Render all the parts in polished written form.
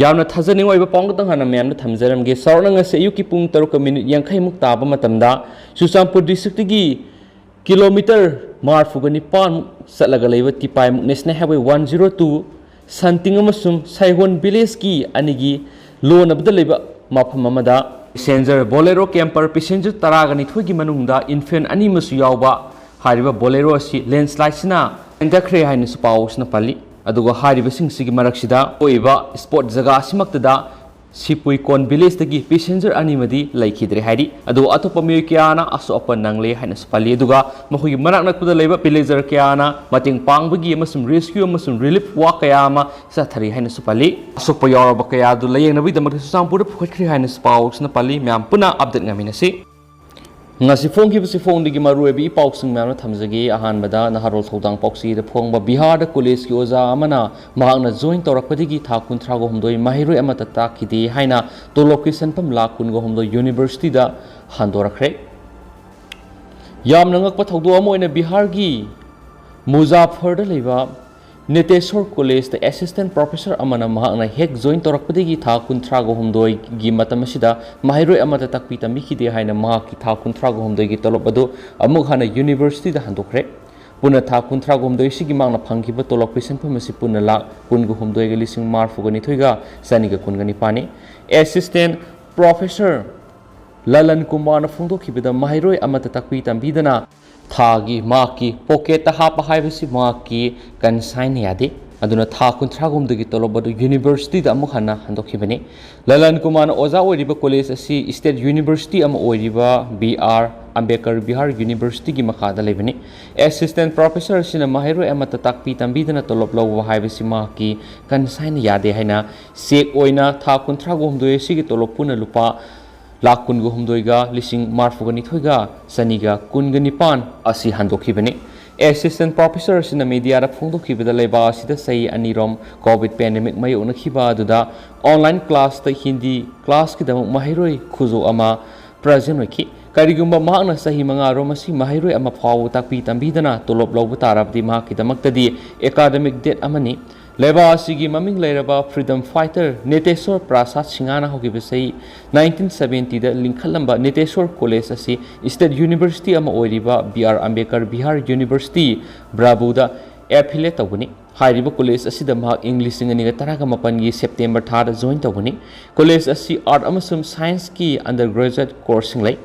यामना थाजनिंग ओइबा पांगतंग हाना मैम थमजरमगे सौरना ngasi ayuk ki pung 7 minute 50 muk taba matamda Churachandpur district gi kilometer marfugani pan satlaga leiba tipai muk national highway 102 santing amasum saihon village ki anigi loan abda leiba mafam amada passenger Bolero Camper passenger taragani thogi manungda infant ani masu yawba hariba Bolero asi landslide sina endakre haina supaus na pali aduga haribasing sigi maraksida oiba sport jaga simaktada sipui kon village tagi passenger animadi laikhidre hari adu atopa miyoi kyana aso apa nangle haina spali aduga mahui manak nakpuda leiba villager kyana mating pangbagi amasum rescue amasum relief work kayama sa thari haina spali aso poyawba kaya du layeng nabi damak Churachandpur phukhri haina spaus na pali myam puna update ngaminasi ngasi phone ki basi phone digi maru ebi pausing myam na thamjagi ahan bada naharol thodang pauksi de phongba Bihar da college ki oza amana mahakna join torakpadigi tha 13 go homdoi mahiroi amata takidi haina to location pam lakun go homdoi university da handorakre yam nangak pa thodo amoina Bihar gi Muzaffar da leiba Neteshwar College the assistant professor amana mahakna hek join torakpadigi tha 13 go homdoi gi matamasida mahiroi amata takpi tambi khide haina mahak ki tha 13 go homdoi gi tolop adu amuk hana university da handokre puna tha 13 go homdoi sigi mangna phangkiba tolop question phamasi puna lak kun go homdoi gi lising marfu gani thoiga sani ga kun gani pani assistant professor Lalan Kumar na phongdokhibida mahiroi amata takpi tambidana thagi maki pocket ta hapa haibasi maki consign yade aduna tha 13 gomdagi tolobadu university da amuk hana handokhibani Lalan Kumar oza oiriba college asi state university am oiriba BR Ambedkar Bihar University gi makhada lebani assistant professor sina mahiroi amata takpi tambidana tolob law haibasi maki consign yade haina sek oina tha 13 gomdoi sigi tolob puna lupa lakun go humdoiga lising marfugani thoiga saniga kungani pan asi handokhibani assistant professor sina media ra phongdokhibada leiba sida sai anirom covid pandemic mai onakhiba aduda online class ta hindi class ki damuk mahiroi khuzo ama present wiki karigumba mahakna sahi manga romasi mahiroi ama phawu takpi tambidana tolop lawbu tarabdi mahak ki damakta di academic date amani Leba asigi maming leiraba freedom fighter Neteshwar Prasad Singana hogibasai 1970 da linkhalamba Neteshwar College asi State University ama oiriba BR Ambedkar Bihar University Brabuda affiliate tawuni hairiba college asi da mahak English ngani ga taraga mapan gi September thada join tawuni college asi art amasum science ki undergraduate course lay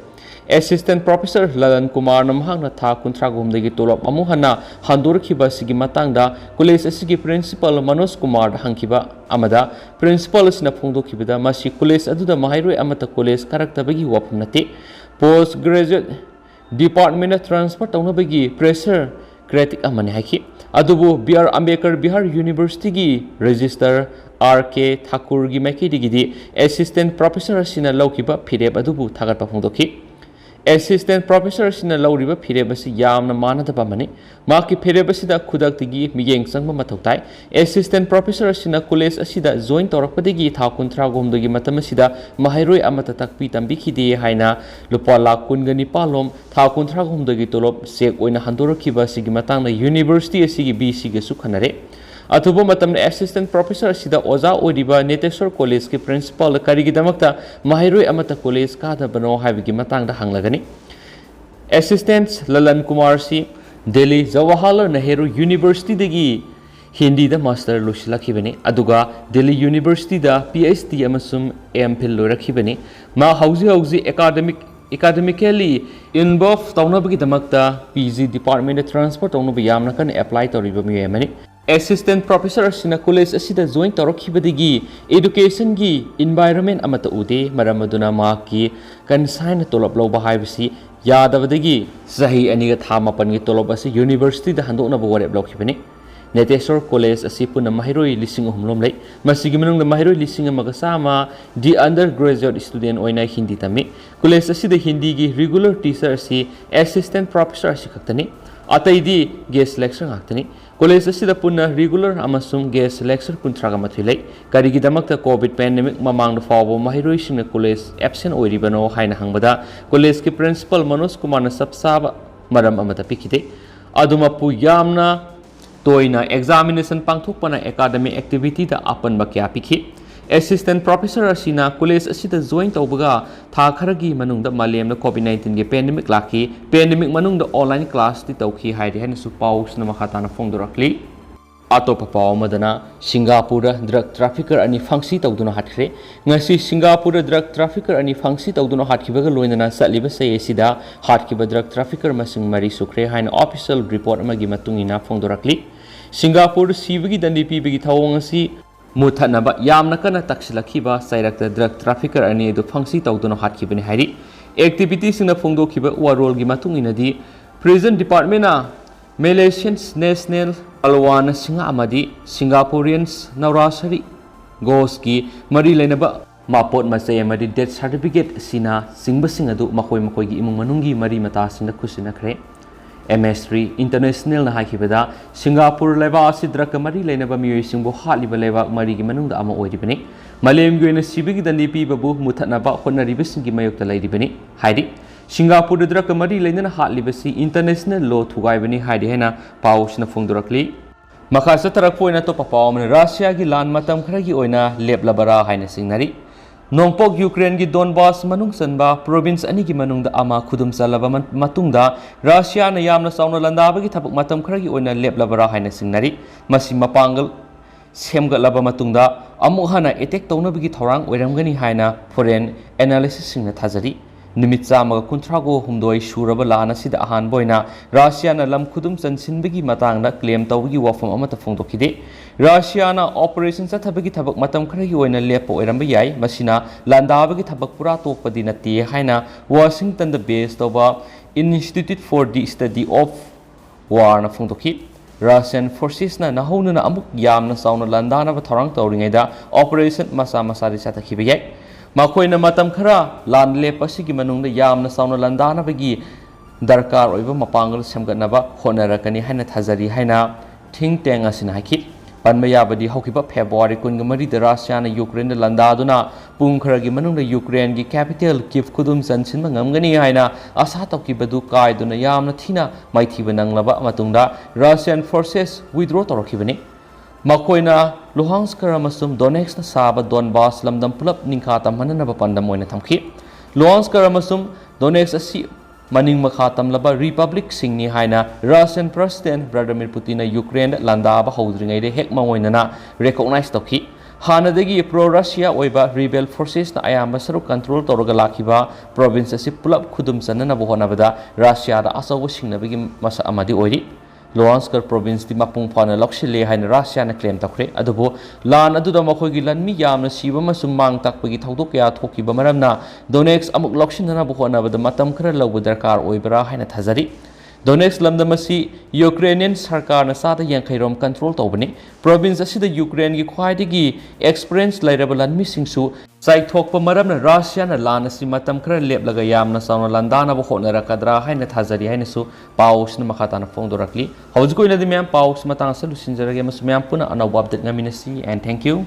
assistant professor Lalan Kumar namhang na tha 13 gomdagi tolop amu hana handorkhiba sigi matangda college asigi principal Manoj Kumar hangkiba amada principal asina phongdokhibada masi college aduda mahiroi amata college karaktabagi wapum nate post graduate department of transport taunabagi pressure critic amane haki adubu BR Ambedkar Bihar University gi register RK Thakur gi maikidigi assistant professor asina lawkiba phireb adubu thagatpa phongdokhi assistant professor sina lawriba phirebasi yamna manadaba mani maki phirebasi da khudak tigi miyeng sangma mathautai assistant professor sina college asida join torakpadagi tha 13 gomdagi matamasida mahiroi amata takpi tambi khide haina lupa lakh kungani palom tha 13 gomdagi tolop sek oina handorkhiba sigi matangna university asigi BC ge su khanare अथुबो मतमने assistant professor sida oza oiriba Neteshwar College ki principal karigi damakta mahiroi amata college ka da bano haibigi matang da hanglagani assistant Lalan Kumar si Delhi Jawaharlal Nehru University degi Hindi da master losilakibani aduga Delhi University da PhD amasum MPhil lorakhibani ma hauzi academically involved taunabagi damakta PG Department of Transport taunabi yamna kan apply toriba miyemani assistant professor asina college asida join torokhibadigi education gi environment amata ude maramaduna ma ki consign tolop loba haibasi yadabadagi sahi aniga thama pan gi tolop asi university da handokna bore blokhibani Neteshwar College asi puna mahiroi lising humlom lei masigi manung da mahiroi lising amaga sama di undergraduate student oina hindi tami college asida hindi gi regular teacher asi assistant professor asi khaktani ataidi guest lecturer ngaktani college asida puna regular amasum guest lecturer 13 ga mathilai karigi damakta covid pandemic mamang da fawo mahiroi singna college absent oiribano haina hangbada college ki principal Manoj Kumar na sabsaba maram amata pikide aduma pu yamna toina examination pangthokpana academic activity da apan bakya pikhi Assistant Professor asina college asida join tawbaga tha kharagi manungda malemna COVID-19 ge pandemic laki pandemic manungda online class ti tawki haidi haina su paus na makhatana phongdorakli atopa paw madana Singapore drug trafficker ani fangsi tawduna hatkre ngasi Singapore drug trafficker ani fangsi tawduna hatkibaga loinana satliba sei sida hatkiba drug trafficker masing mari sukre haina official report amagi matungina phongdorakli Singapore sibagi dandi pibagi thawong asi Muthanaba yamna kana taksilakhiba sairakta drug trafficker ani edu fangsi tawduna hatkibani hairi activities singna phongdokhiba warol gi matung inadi prison department na Malaysians national alwana singa amadi Singaporeans naurasari gos ki mari lainaba mapot masai amadi death certificate sina singba singadu makoi makoi gi imung manungi mari mata singna khusina khre MS3 International na haikibada Singapore leba asi drug mari lainaba miyoi singbo haliba leba mari gi manungda ama oiribani malem gi na sibigi dandi pi babu muthanaba khonariba singi mayokta lairibani haidi Singapore drug mari lainana haliba si international law thugaibani haidi hena pausna phongdorakli makasa tarakpoina to papawmna Russia gi lan matam kharagi oina leblabara haina singnari Nongpok Ukraine gi Donbas manung sanba province ani gi manung da ama khudum salaba matung da Russia na yamna sauna landaba gi thapuk matam kharagi oina leblabara haina singnari masi mapangal semgalaba matung da amuk hana attack tawna gi thorang oiramgani haina foreign analysis singna thajari Nimit Samaga Kuntrago Humdoi Shuraba Lana Sida Ahan Boina, Russiana Lam Kudum Sansinbigi Matanga claim Tawgi Wafam Amata Fondokide, Russiana Operation Satabagi Tabak Matam Krayuina Lepo Erambayai, Masina, Landabagi Tabakpura Topadina T. Haina, Washington the base Toba Institute for the Study of War na Fondoki. Russian forces na nahuna na amuk yam na sauna landana ba thorang tawringeda Operation Masa Masari Satakibiyai. Makoina matam khara lan lepasi gi manungda yamna sauna landana bagi darkar oiba mapangal semgatnaba honarakani haina thajari haina thingteng asina hakit panmaya badi hokiba February 1 da Russia na Ukraine landaduna pung khara gi manungda Ukraine gi capital Kyiv khudum sansin ngamgani haina asa tokibadu kaiduna yamna thina maithiba nanglaba matungda Russian forces withdraw torokibani Makoina Luhansk Ramasum Donetsk na Saba Donbas lamdam pulap ningkatam hananaba pandam oina thamki Luhansk Ramasum Donetsk asi maning makhatam laba Republic singni haina Russian President Vladimir Putin na Ukraine landaba hodringai de hek mangoina na recognize tokhi hanadagi pro Russia oiba rebel forces na ayamba saru control toroga lakhiba province asi pulap khudum sanana bo honabada Russia da asawo singnabagi masa amadi oiri Luhansk province di mapung phana lokshile haina Russia na claim takre adubo lan aduda makhogi lanmi yamna siba masum mang takpagi thodok ya thoki ba maramna Donetsk amuk lokshinana bo hona bada matam khara lawbu darkar oibra haina thajari Donetsk lamdamasi Ukrainian sarkar na sada yankhairom control tawbani province asida Ukraine gi khwaidigi experience lairaba lanmi singsu saithokpa maramna Russia na lan asi matam khara leplaga yamna sauna landana bo hona rakadra haina thajari haina su paus na makhatana phongdorakli hawjkoina di myam paus matang salu sinjarage mas myam puna anaw update ngaminasi and thank you